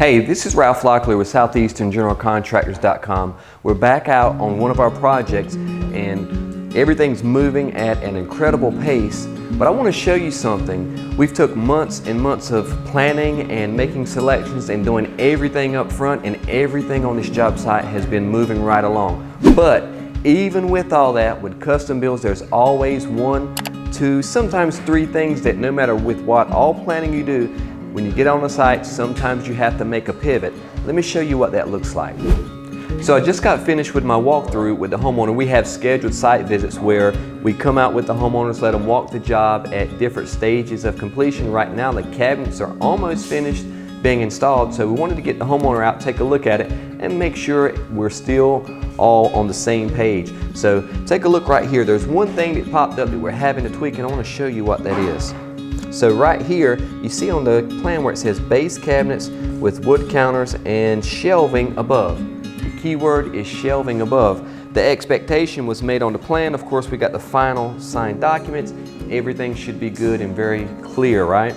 Hey, this is Ralph Locklear with SoutheasternGeneralContractors.com. We're back out on one of our projects and everything's moving at an incredible pace, but I want to show you something. We've took months and months of planning and making selections and doing everything up front, and everything on this job site has been moving right along. But even with all that, with custom builds, there's always one, two, sometimes three things that no matter with what all planning you do, when you get on the site, sometimes you have to make a pivot. Let me show you what that looks like. So I just got finished with my walkthrough with the homeowner. We have scheduled site visits where we come out with the homeowners, let them walk the job at different stages of completion. Right now the cabinets are almost finished being installed, so we wanted to get the homeowner out, take a look at it, and make sure we're still all on the same page. So take a look right here. There's one thing that popped up that we're having to tweak, and I want to show you what that is. So right here, you see on the plan where it says base cabinets with wood counters and shelving above. The key word is shelving above. The expectation was made on the plan. Of course, we got the final signed documents. Everything should be good and very clear, right?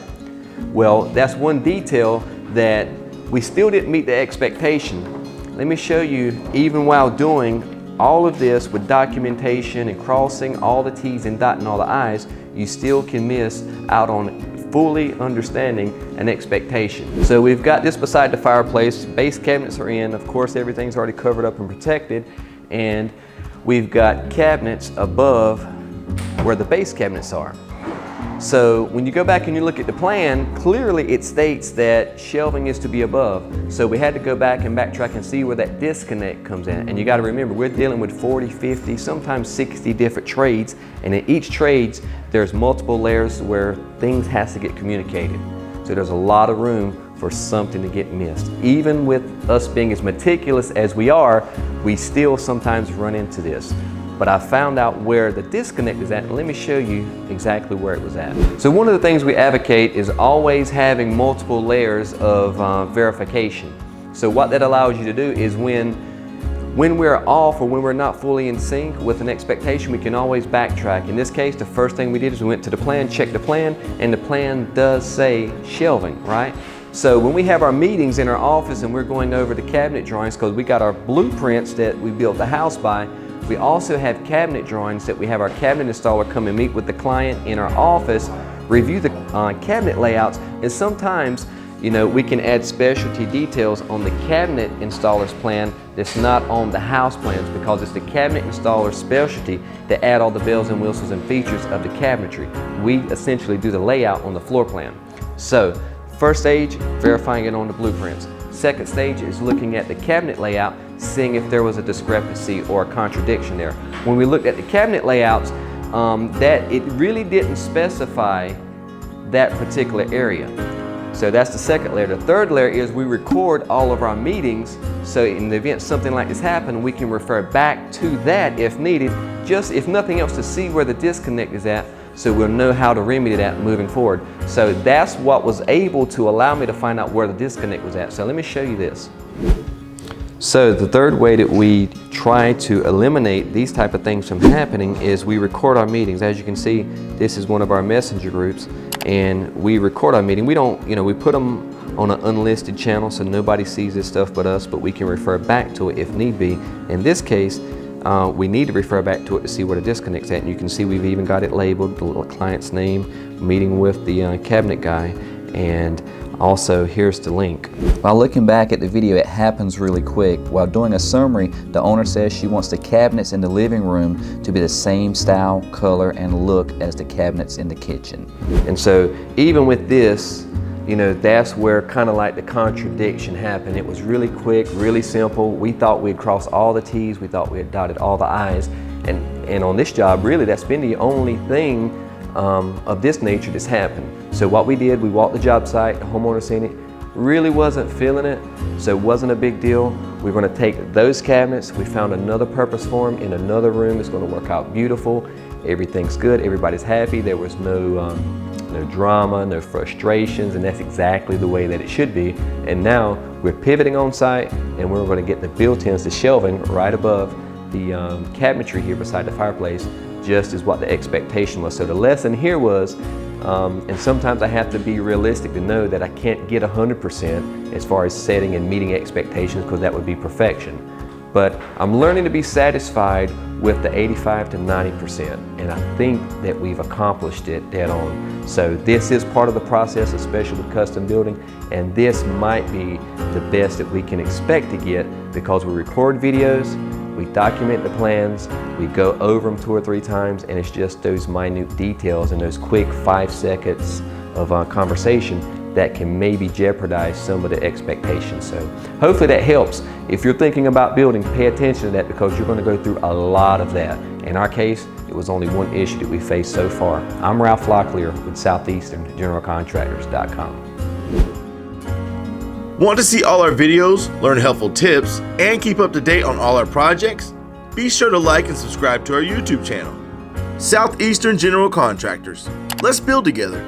Well, that's one detail that we still didn't meet the expectation. Let me show you, even while doing all of this with documentation and crossing all the T's and dotting all the I's, you still can miss out on fully understanding an expectation. So we've got this beside the fireplace, base cabinets are in, of course everything's already covered up and protected, and we've got cabinets above where the base cabinets are. So when you go back and you look at the plan, clearly it states that shelving is to be above. So we had to go back and backtrack and see where that disconnect comes in. And you got to remember, we're dealing with 40, 50, sometimes 60 different trades. And in each trades, there's multiple layers where things has to get communicated. So there's a lot of room for something to get missed. Even with us being as meticulous as we are, we still sometimes run into this. But I found out where the disconnect is at, and let me show you exactly where it was at. So one of the things we advocate is always having multiple layers of verification. So what that allows you to do is when we're off or when we're not fully in sync with an expectation, we can always backtrack. In this case, the first thing we did is we went to the plan, checked the plan, and the plan does say shelving, right? So when we have our meetings in our office and we're going over the cabinet drawings, because we got our blueprints that we built the house by, we also have cabinet drawings that we have our cabinet installer come and meet with the client in our office, review the cabinet layouts, and sometimes, you know, we can add specialty details on the cabinet installer's plan that's not on the house plans, because it's the cabinet installer's specialty to add all the bells and whistles and features of the cabinetry. We essentially do the layout on the floor plan. So, first stage, verifying it on the blueprints. Second stage is looking at the cabinet layout, seeing if there was a discrepancy or a contradiction there. When we looked at the cabinet layouts, that it really didn't specify that particular area. So that's the second layer. The third layer is we record all of our meetings, so in the event something like this happened, we can refer back to that if needed, just if nothing else, to see where the disconnect is at, so we'll know how to remedy that moving forward. So that's what was able to allow me to find out where the disconnect was at. So let me show you this. So the third way that we try to eliminate these type of things from happening is we record our meetings. As you can see, this is one of our messenger groups, and we record our meeting. We don't, you know, we put them on an unlisted channel so nobody sees this stuff but us, but we can refer back to it if need be. In this case, we need to refer back to it to see where the disconnect's at. And you can see we've even got it labeled, the client's name, meeting with the cabinet guy, and also here's the link. While looking back at the video, it happens really quick. While doing a summary, the owner says she wants the cabinets in the living room to be the same style, color, and look as the cabinets in the kitchen. And so even with this, you know, that's where kind of like the contradiction happened. It was really quick, really simple. We thought we'd crossed all the T's, we thought we had dotted all the I's, and on this job, really, that's been the only thing of this nature that's happened. So what we did, we walked the job site, the homeowner seen it, really wasn't feeling it, so it wasn't a big deal. We're going to take those cabinets, we found another purpose for them in another room. It's going to work out beautiful, everything's good, everybody's happy, there was no drama, no frustrations, and that's exactly the way that it should be. And now we're pivoting on site, and we're going to get the built-ins, the shelving right above the cabinetry here beside the fireplace, just as what the expectation was. So the lesson here was, and sometimes I have to be realistic to know that I can't get 100%, as far as setting and meeting expectations, because that would be perfection. But I'm learning to be satisfied with the 85 to 90%, and I think that we've accomplished it dead on. So this is part of the process, especially with custom building, and this might be the best that we can expect to get, because we record videos, we document the plans, we go over them 2 or 3 times, and it's just those minute details and those quick 5 seconds of conversation that can maybe jeopardize some of the expectations. So hopefully that helps. If you're thinking about building, pay attention to that, because you're going to go through a lot of that. In our case, it was only one issue that we faced so far. I'm Ralph Locklear with SoutheasternGeneralContractors.com. Want to see all our videos, learn helpful tips, and keep up to date on all our projects? Be sure to like and subscribe to our YouTube channel, Southeastern General Contractors. Let's build together.